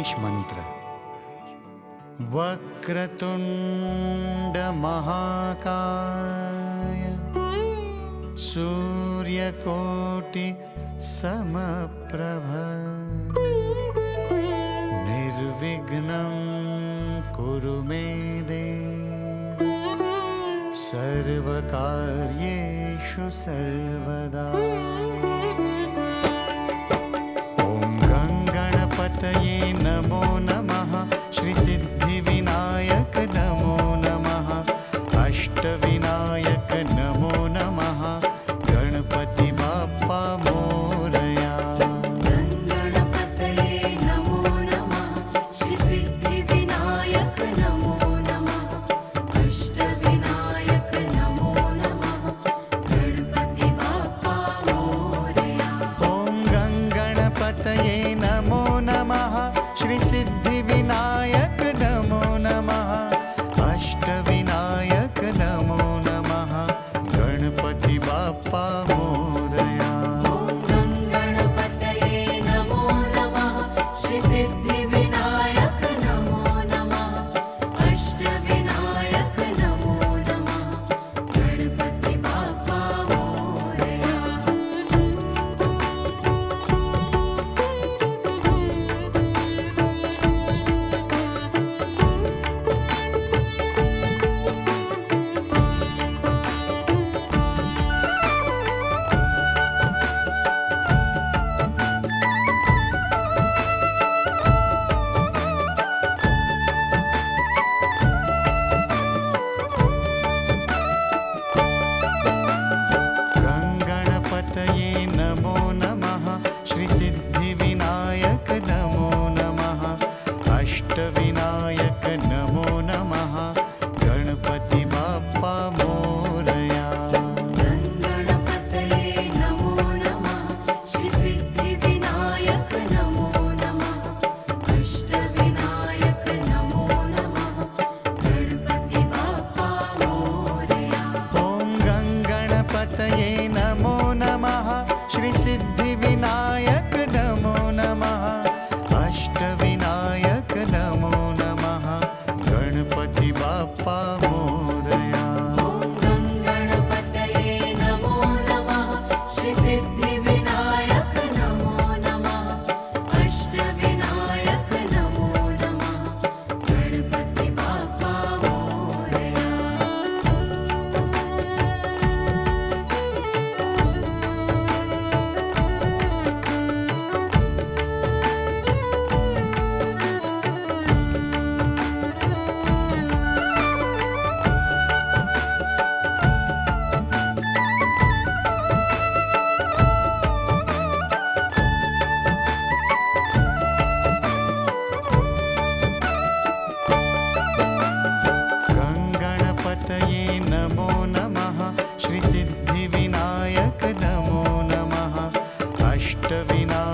गणेश मंत्र। वक्रतुंड महाकाय सूर्यकोटि समप्रभ निर्विघ्नं कुरु मे देव सर्वकार्येषु सर्वदा। ॐ गणपतये नमो नमः। श्री सिद्धिविनायक नमो नमः। अष्टविनायक नमो नमः। गणपति बाप्पा मोरया। गणपतये नमो नमः। श्री सिद्धिविनायक नमो नमः। अष्टविनायक नमो नमः। गणपति बाप्पा मोरया। ॐ गणपतये नमो नमः। श्री सिद्धिविनायक नमो नमः। अष्टविनायक नमो नमः। गणपति बाप्पा मोरया। गणपतये नमो नमः। श्री सिद्धिविनायक नमो नमः। अष्टविनायक नमो नमः। गणपति बाप्पा मोरया। गणपतये नमो नमः। श्री सिद्धिविनायक नमो नमः। अष्टविनायक नमो नमः। गणपति बाप्पा मोरया। गणपतये नमो नमः। श्री सिद्धिविनायक नमो नमः। अष्टविनायक नमो नमः। गणपति बाप्पा मोरया। ॐ गणपतये नमो नमः। श्री सिद्धिविनायक नमो नमः। अष्टविनायक नमो नमः। गणपति बाप्पा मोरया। गणपतये नमो नमः। श्री सिद्धिविनायक नमो नमः। अष्टविनायक नमो नमः। गणपति बाप्पा मोरया। गणपतये नमो नमः। श्री सिद्धिविनायक नमो नमः। अष्टविनायक